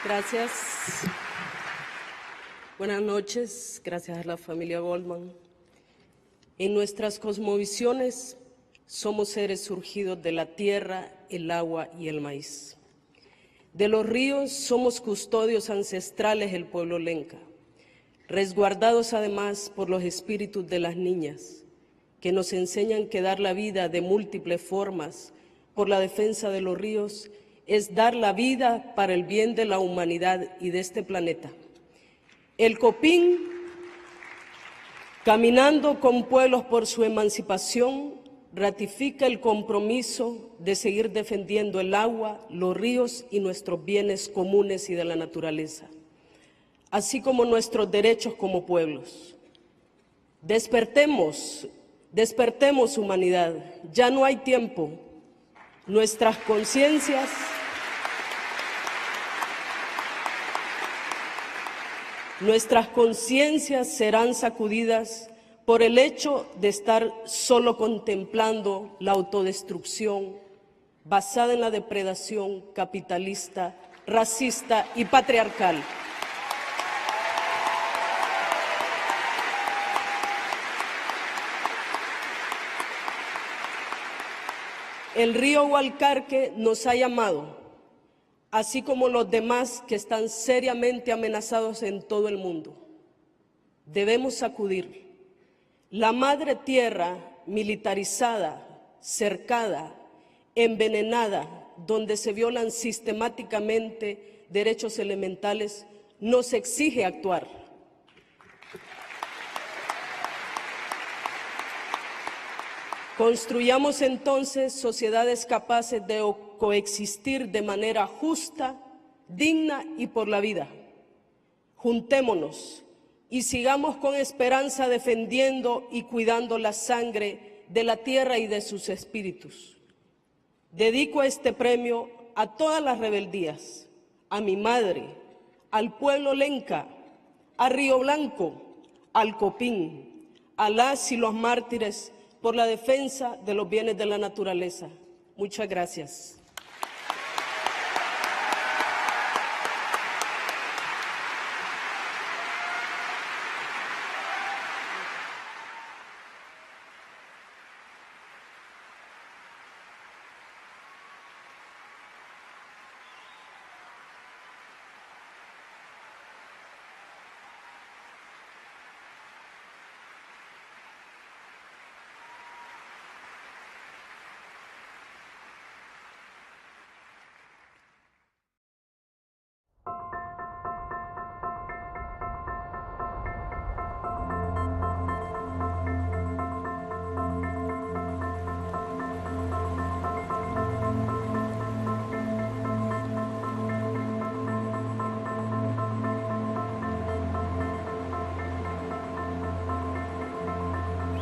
Gracias. Buenas noches. Gracias a la familia Goldman. En nuestras cosmovisiones somos seres surgidos de la tierra, el agua y el maíz. De los ríos somos custodios ancestrales del pueblo lenca, resguardados además por los espíritus de las niñas, que nos enseñan que dar la vida de múltiples formas por la defensa de los ríos es dar la vida para el bien de la humanidad y de este planeta. El Copín, caminando con pueblos por su emancipación, ratifica el compromiso de seguir defendiendo el agua, los ríos y nuestros bienes comunes y de la naturaleza, así como nuestros derechos como pueblos. Despertemos, despertemos humanidad, ya no hay tiempo. Nuestras conciencias serán sacudidas por el hecho de estar solo contemplando la autodestrucción basada en la depredación capitalista, racista y patriarcal. El río Hualcarque nos ha llamado, así como los demás que están seriamente amenazados en todo el mundo. Debemos sacudir. La madre tierra militarizada, cercada, envenenada, donde se violan sistemáticamente derechos elementales, nos exige actuar. Construyamos entonces sociedades capaces de coexistir de manera justa, digna y por la vida. Juntémonos y sigamos con esperanza defendiendo y cuidando la sangre de la tierra y de sus espíritus. Dedico este premio a todas las rebeldías, a mi madre, al pueblo lenca, a Río Blanco, al Copín, a las y los mártires por la defensa de los bienes de la naturaleza. Muchas gracias.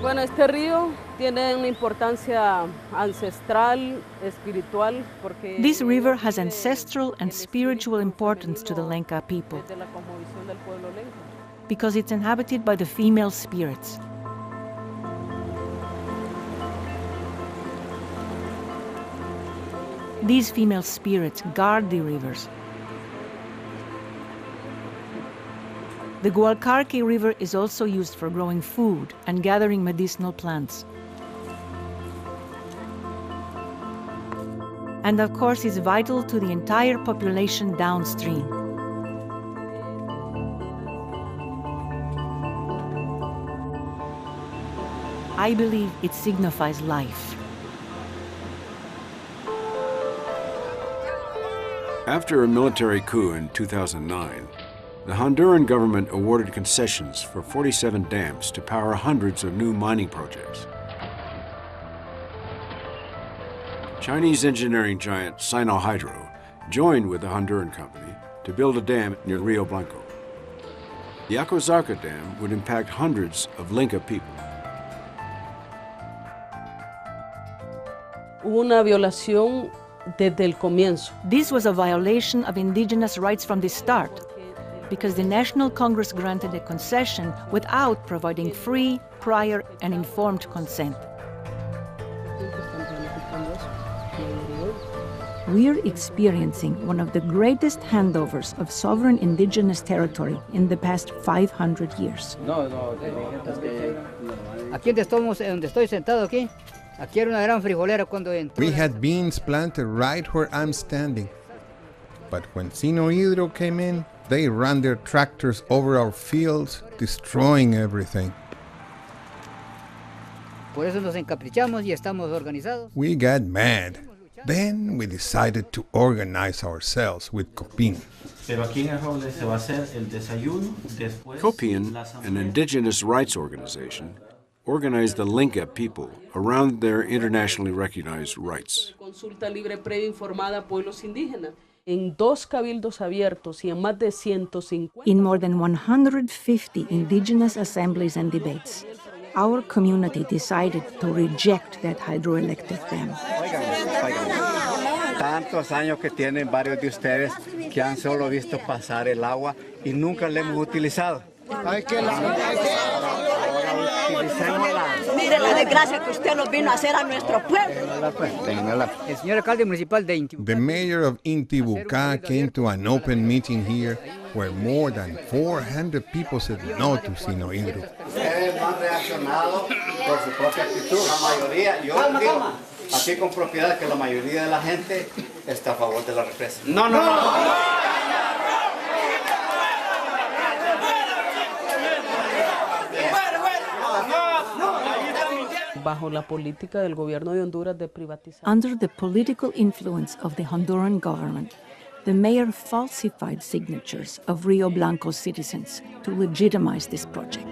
Bueno, este río tiene una importancia ancestral, espiritual, porque This river has ancestral and spiritual importance to the Lenca people because it's inhabited by the female spirits. These female spirits guard the rivers. The Gualcarque River is also used for growing food and gathering medicinal plants. And of course is vital to the entire population downstream. I believe it signifies life. After a military coup in 2009, the Honduran government awarded concessions for 47 dams to power hundreds of new mining projects. Chinese engineering giant Sinohydro joined with the Honduran company to build a dam near Rio Blanco. The Acozarca Dam would impact hundreds of Lenca people. Hubo una violación desde el comienzo. This was a violation of indigenous rights from the start, because the National Congress granted a concession without providing free, prior, and informed consent. We're experiencing one of the greatest handovers of sovereign indigenous territory in the past 500 years. Aquí donde estoy sentado aquí, aquí era una gran frijolera cuando entró. We had beans planted right where I'm standing. But when Sino Hydro came in, they ran their tractors over our fields, destroying everything. Por eso nos encaprichamos y estamos organizados. We got mad. Then we decided to organize ourselves with COPIN. COPIN, an indigenous rights organization, organized the Linka people around their internationally recognized rights. Consulta libre previa informada a pueblos indígenas. En 2 cabildos abiertos y en más de 150. In more than 150 indigenous assemblies and debates, our community decided to reject that hydroelectric dam. Tantos años que tienen varios de ustedes que han solo visto pasar el agua y nunca la hemos utilizado. Mire la desgracia que usted nos vino a hacer a nuestro pueblo. El señor alcalde municipal de Intibucá. The mayor of Intibucá came to an open meeting here where more than 400 people said no to Sino Hydro. Ustedes no han reaccionado por su propia actitud. La mayoría, yo digo aquí con propiedad que la mayoría de la gente está a favor de la represa. No. Bajo la política del gobierno de Honduras de privatizar. Under the political influence of the Honduran government, the mayor falsified signatures of Rio Blanco citizens to legitimize this project.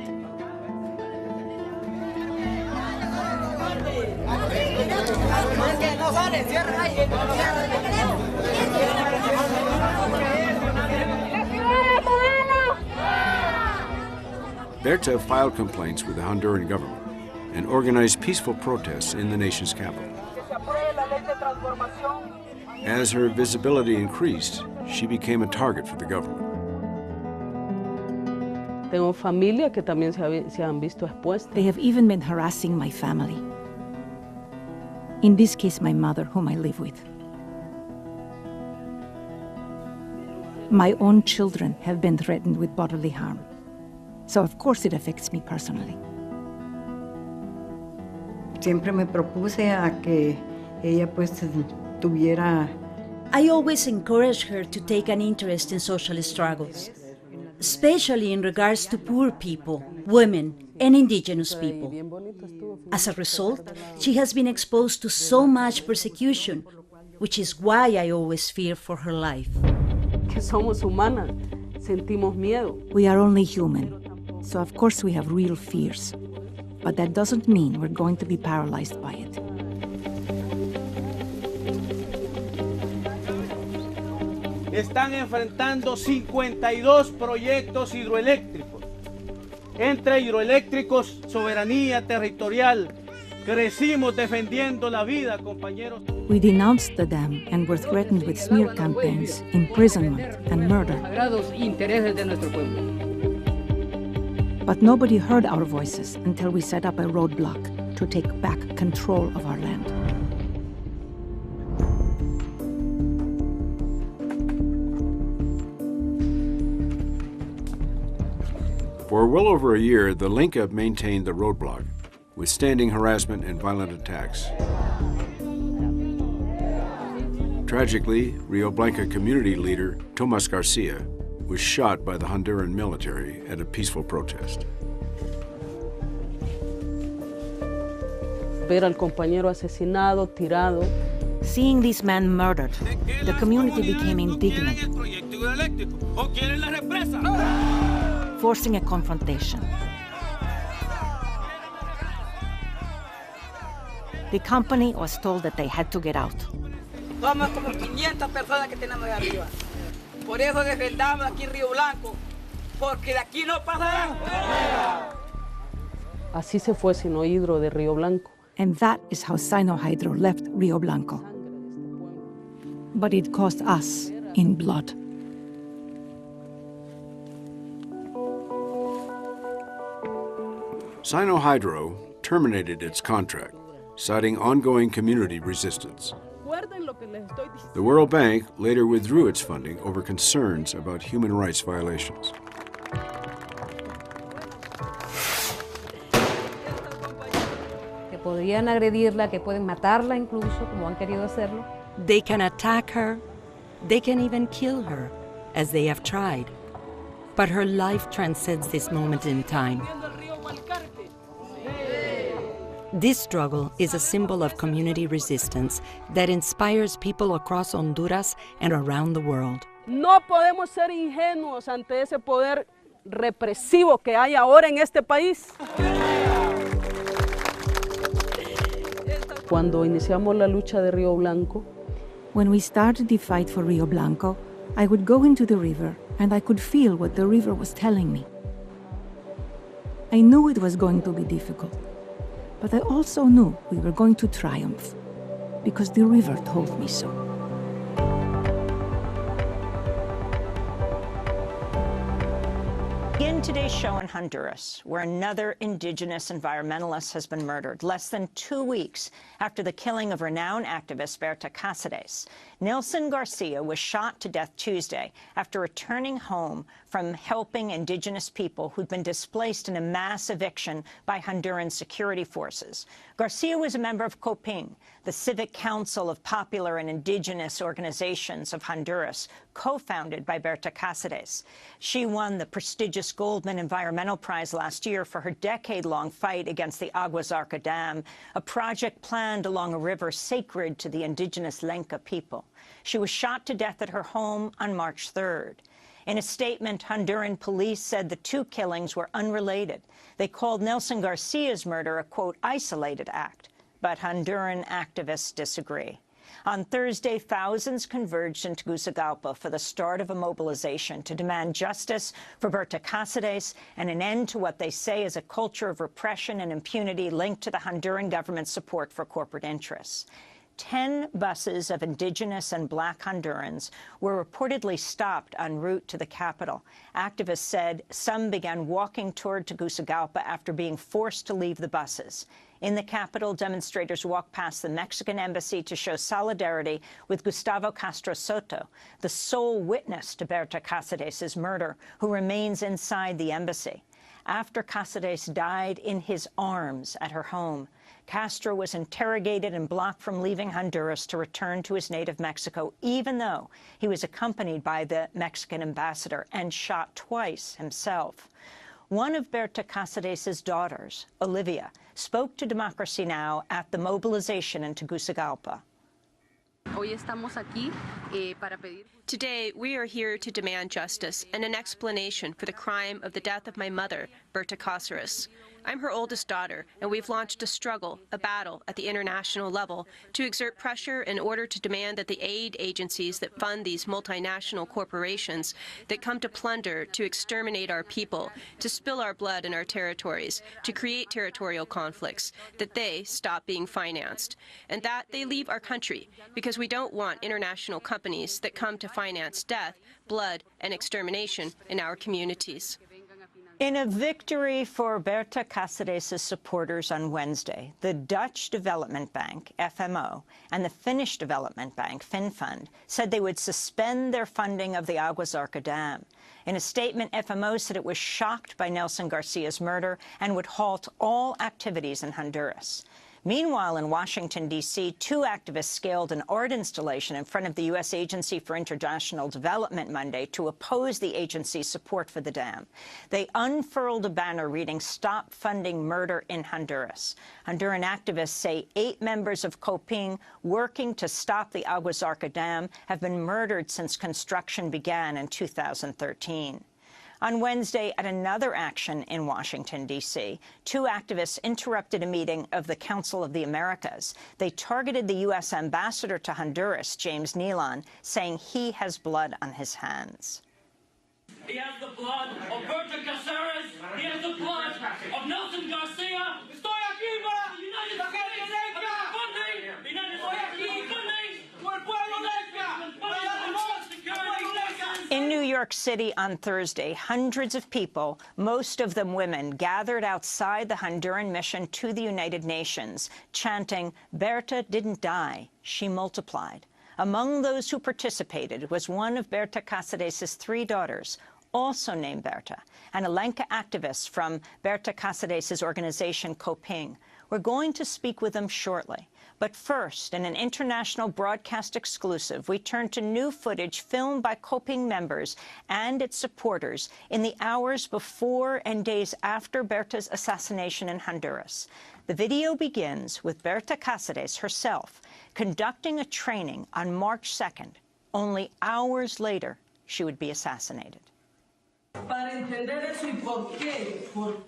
Berta filed complaints with the Honduran government and organized peaceful protests in the nation's capital. As her visibility increased, she became a target for the government. Tengo familia que también se han visto expuestas. They have even been harassing my family. In this case, my mother, whom I live with. My own children have been threatened with bodily harm. So of course it affects me personally. Siempre me propuse a que ella pues tuviera. I always encourage her to take an interest in social struggles, especially in regards to poor people, women, and indigenous people. As a result, she has been exposed to so much persecution, which is why I always fear for her life. Que somos humanas, sentimos miedo. We are only human, so of course we have real fears. But that doesn't mean we're going to be paralyzed by it. Están enfrentando 52 proyectos hidroeléctricos. Entre hidroeléctricos, soberanía territorial. Crecimos defendiendo la vida, compañeros. We denounced the dam and were threatened with smear campaigns, imprisonment, and murder. Sagrados intereses de nuestro pueblo. But nobody heard our voices until we set up a roadblock to take back control of our land. For well over a year, the Linka maintained the roadblock, withstanding harassment and violent attacks. Tragically, Rio Blanco community leader Tomas Garcia was shot by the Honduran military at a peaceful protest. Ver al compañero asesinado, tirado. Seeing this man murdered, the community became indignant, forcing a confrontation. The company was told that they had to get out. Somos como 500 personas que tenemos de arriba. Por eso defendamos aquí Río Blanco, porque de aquí no pasarán. Así se fue Sino Hydro de Río Blanco. And that is how Sino Hydro left Rio Blanco. But it cost us in blood. Sino Hydro terminated its contract, citing ongoing community resistance. The World Bank later withdrew its funding over concerns about human rights violations. Que podrían agredirla, que pueden matarla incluso, como han querido hacerlo. They can attack her, they can even kill her, as they have tried. But her life transcends this moment in time. This struggle is a symbol of community resistance that inspires people across Honduras and around the world. No podemos ser ingenuos ante ese poder represivo que hay ahora en este país. Cuando iniciamos la lucha de Río Blanco, when we started the fight for Rio Blanco, I would go into the river and I could feel what the river was telling me. I knew it was going to be difficult, but I also knew we were going to triumph, because the river told me so. Begin today's show in Honduras, where another indigenous environmentalist has been murdered less than 2 weeks after the killing of renowned activist Berta Cáceres. Nelson Garcia was shot to death Tuesday after returning home from helping indigenous people who'd been displaced in a mass eviction by Honduran security forces. Garcia was a member of COPING, the Civic Council of Popular and Indigenous Organizations of Honduras, co-founded by Berta Cáceres. She won the prestigious Goldman Environmental Prize last year for her decade-long fight against the Agua Zarca Dam, a project planned along a river sacred to the indigenous Lenca people. She was shot to death at her home on March 3rd. In a statement, Honduran police said the two killings were unrelated. They called Nelson Garcia's murder a, quote, isolated act. But Honduran activists disagree. On Thursday, thousands converged in Tegucigalpa for the start of a mobilization to demand justice for Berta Cáceres and an end to what they say is a culture of repression and impunity linked to the Honduran government's support for corporate interests. 10 buses of indigenous and black Hondurans were reportedly stopped en route to the capital. Activists said some began walking toward Tegucigalpa after being forced to leave the buses. In the capital, demonstrators walked past the Mexican embassy to show solidarity with Gustavo Castro Soto, the sole witness to Berta Cáceres' murder, who remains inside the embassy. After Cáceres died in his arms at her home, Castro was interrogated and blocked from leaving Honduras to return to his native Mexico, even though he was accompanied by the Mexican ambassador and shot twice himself. One of Berta Cáceres' daughters, Olivia, spoke to Democracy Now! At the mobilization in Tegucigalpa. Today, we are here to demand justice and an explanation for the crime of the death of my mother, Berta Cáceres. I'm her oldest daughter, and we've launched a struggle, a battle at the international level to exert pressure in order to demand that the aid agencies that fund these multinational corporations that come to plunder, to exterminate our people, to spill our blood in our territories, to create territorial conflicts, that they stop being financed, and that they leave our country, because we don't want international companies that come to finance death, blood, and extermination in our communities. In a victory for Berta Cáceres' supporters on Wednesday, the Dutch Development Bank, FMO, and the Finnish Development Bank, Finnfund, said they would suspend their funding of the Agua Zarca Dam. In a statement, FMO said it was shocked by Nelson Garcia's murder and would halt all activities in Honduras. Meanwhile, in Washington, D.C., two activists scaled an art installation in front of the U.S. Agency for International Development Monday to oppose the agency's support for the dam. They unfurled a banner reading, "Stop Funding Murder in Honduras." Honduran activists say 8 members of COPING working to stop the Agua Zarca Dam have been murdered since construction began in 2013. On Wednesday, at another action in Washington, D.C., 2 activists interrupted a meeting of the Council of the Americas. They targeted the U.S. ambassador to Honduras, James Nealon, saying he has blood on his hands. He has the blood of Berta Cáceres. He has the blood of Nelson Garcia. Estoy aquí para United States funding. Estoy aquí funding por el pueblo Lenca. In New York City on Thursday, hundreds of people, most of them women, gathered outside the Honduran mission to the United Nations, chanting, "Berta didn't die, she multiplied." Among those who participated was one of Berta Cáceres' 3 daughters, also named Berta, and a Lenca activist from Berta Cáceres' organization, Coping. We're going to speak with them shortly. But first, in an international broadcast exclusive, we turn to new footage filmed by Coping members and its supporters in the hours before and days after Berta's assassination in Honduras. The video begins with Berta Cáceres herself conducting a training on March 2nd. Only hours later, she would be assassinated.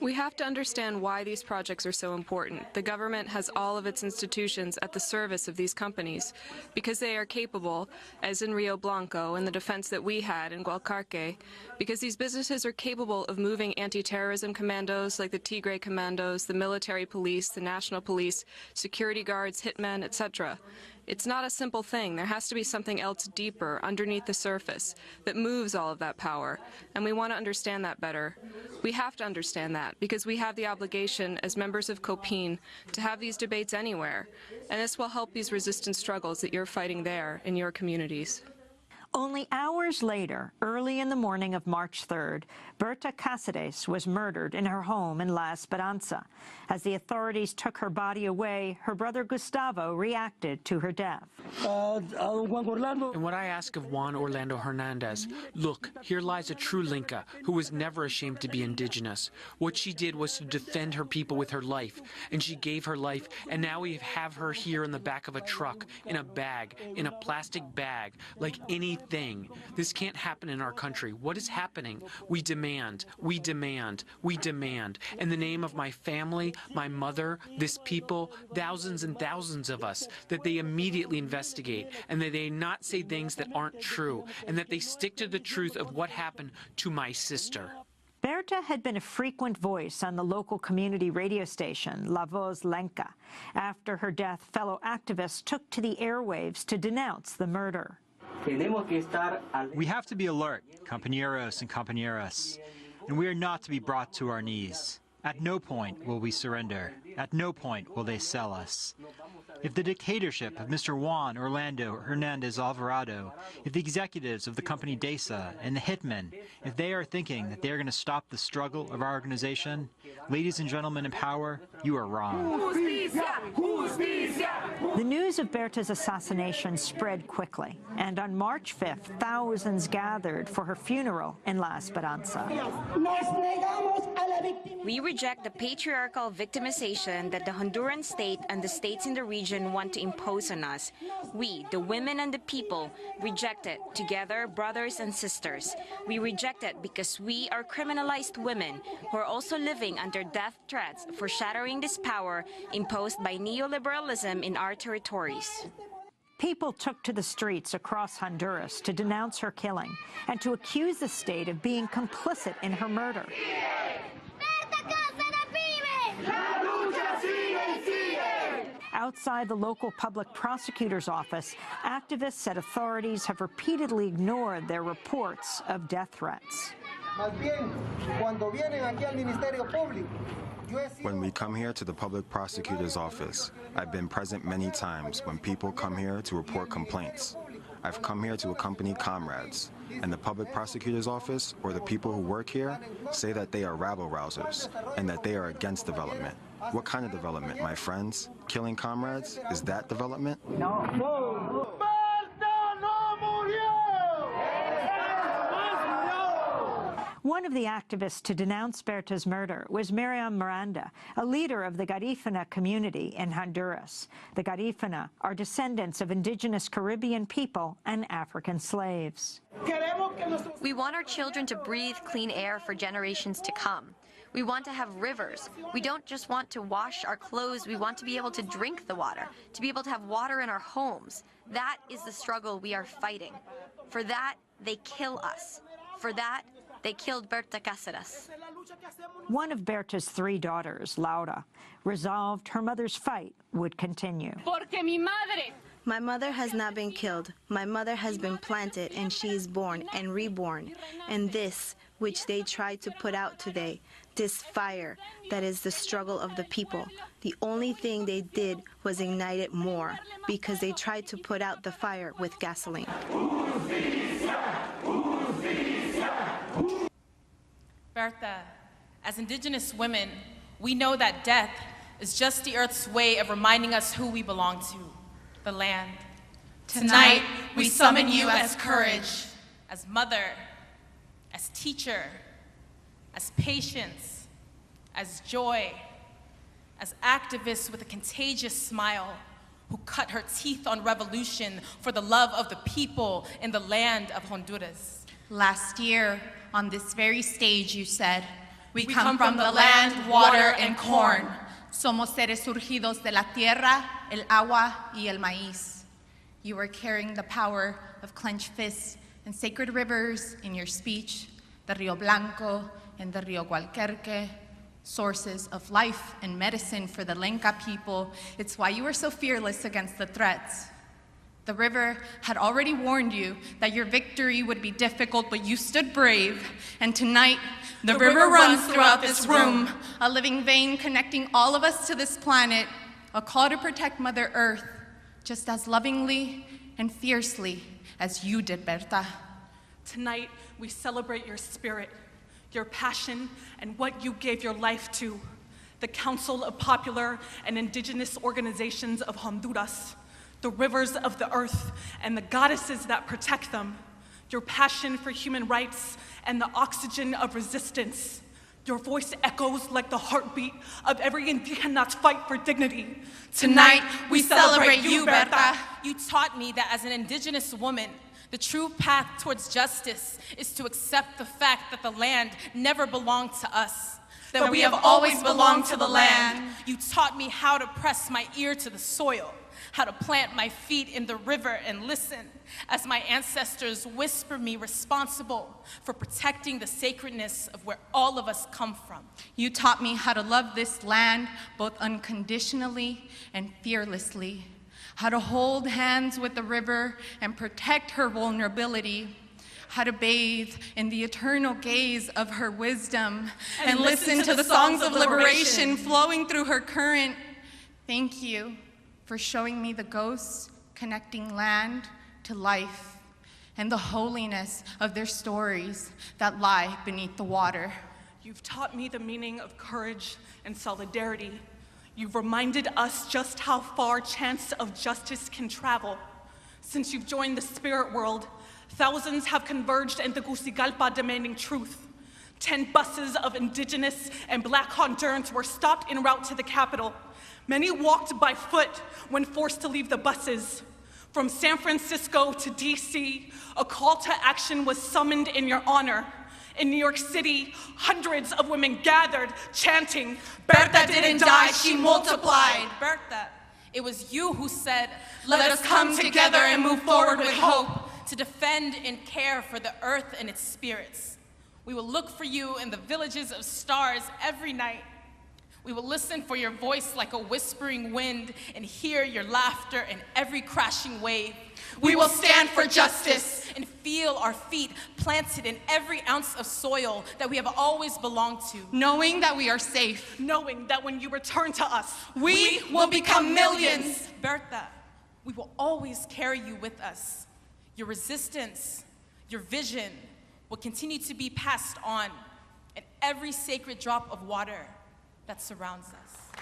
We have to understand why these projects are so important. The government has all of its institutions at the service of these companies because they are capable, as in Rio Blanco and the defense that we had in Gualcarque, because these businesses are capable of moving anti-terrorism commandos like the Tigre commandos, the military police, the national police, security guards, hitmen, etc. It's not a simple thing. There has to be something else deeper underneath the surface that moves all of that power, and we want to understand that better. We have to understand that because we have the obligation as members of COPIN to have these debates anywhere, and this will help these resistance struggles that you're fighting there in your communities. Only hours later, early in the morning of March 3rd, Berta Cáceres was murdered in her home in La Esperanza. As the authorities took her body away, her brother Gustavo reacted to her death. And what I ask of Juan Orlando Hernandez, look, here lies a true Lenca who was never ashamed to be indigenous. What she did was to defend her people with her life, and she gave her life, and now we have her here in the back of a truck, in a bag, in a plastic bag, like anything. This can't happen in our country. What is happening? We demand, we demand, we demand. In the name of my family, my mother, this people, thousands and thousands of us, that they immediately investigate and that they not say things that aren't true and that they stick to the truth of what happened to my sister. Berta had been a frequent voice on the local community radio station, La Voz Lenca. After her death, fellow activists took to the airwaves to denounce the murder. We have to be alert, compañeros and compañeras, and we are not to be brought to our knees. At no point will we surrender. At no point will they sell us. If the dictatorship of Mr. Juan Orlando Hernandez Alvarado, if the executives of the company DESA and the hitmen, if they are thinking that they are going to stop the struggle of our organization, ladies and gentlemen in power, you are wrong. The news of Berta's assassination spread quickly, and on March 5th, thousands gathered for her funeral in La Esperanza. We reject the patriarchal victimization that the Honduran state and the states in the region want to impose on us. We, the women and the people, reject it together, brothers and sisters. We reject it because we are criminalized women who are also living under death threats for shattering this power imposed by neoliberalism in our territories. People took to the streets across Honduras to denounce her killing and to accuse the state of being complicit in her murder. Outside the local public prosecutor's office, activists said authorities have repeatedly ignored their reports of death threats. When we come here to the public prosecutor's office, I've been present many times when people come here to report complaints. I've come here to accompany comrades, and the public prosecutor's office or the people who work here say that they are rabble-rousers and that they are against development. What kind of development, my friends? Killing comrades? Is that development? No. One of the activists to denounce Berta's murder was Miriam Miranda, a leader of the Garifuna community in Honduras. The Garifuna are descendants of indigenous Caribbean people and African slaves. We want our children to breathe clean air for generations to come. We want to have rivers. We don't just want to wash our clothes, we want to be able to drink the water, to be able to have water in our homes. That is the struggle we are fighting. For that, they kill us. For that, they killed Berta Cáceres. One of Berta's 3 daughters, Laura, resolved her mother's fight would continue. My mother has not been killed. My mother has been planted, and she is born and reborn. And this which they tried to put out today, this fire that is the struggle of the people. The only thing they did was ignite it more because they tried to put out the fire with gasoline. Berta, as Indigenous women, we know that death is just the Earth's way of reminding us who we belong to, the land. Tonight, we summon you as courage, as mother, as teacher, as patience, as joy, as activist with a contagious smile who cut her teeth on revolution for the love of the people in the land of Honduras. Last year, on this very stage, you said, we come from the land, water, and corn. Somos seres surgidos de la tierra, el agua, y el maíz. You were carrying the power of clenched fists and sacred rivers in your speech, the Río Blanco and the Río Gualquerque, sources of life and medicine for the Lenca people. It's why you were so fearless against the threats. The river had already warned you that your victory would be difficult, but you stood brave. And tonight, the river runs throughout this room, a living vein connecting all of us to this planet, a call to protect Mother Earth, just as lovingly and fiercely as you did, Berta. Tonight, we celebrate your spirit, your passion, and what you gave your life to. The Council of Popular and Indigenous Organizations of Honduras, the rivers of the earth and the goddesses that protect them, your passion for human rights and the oxygen of resistance. Your voice echoes like the heartbeat of every Indigena's fight for dignity. Tonight, we celebrate you, Berta. You taught me that as an Indigenous woman, the true path towards justice is to accept the fact that the land never belonged to us, that we have always belonged to the land. You taught me how to press my ear to the soil, how to plant my feet in the river and listen as my ancestors whisper me responsible for protecting the sacredness of where all of us come from. You taught me how to love this land both unconditionally and fearlessly, how to hold hands with the river and protect her vulnerability, how to bathe in the eternal gaze of her wisdom and listen to the songs of liberation flowing through her current. Thank you for showing me the ghosts connecting land to life and the holiness of their stories that lie beneath the water. You've taught me the meaning of courage and solidarity. You've reminded us just how far chants of justice can travel. Since you've joined the spirit world, thousands have converged in Tegucigalpa demanding truth. 10 buses of Indigenous and Black Hondurans were stopped en route to the capital. Many walked by foot when forced to leave the buses. From San Francisco to DC, a call to action was summoned in your honor. In New York City, hundreds of women gathered, chanting, "Berta didn't die, she multiplied." Berta, it was you who said, let us come together and move forward with hope to defend and care for the earth and its spirits. We will look for you in the villages of stars every night. We will listen for your voice like a whispering wind and hear your laughter in every crashing wave. We will stand for justice and feel our feet planted in every ounce of soil that we have always belonged to. Knowing that we are safe. Knowing that when you return to us, we will become millions. Berta, we will always carry you with us. Your resistance, your vision will continue to be passed on in every sacred drop of water that surrounds us.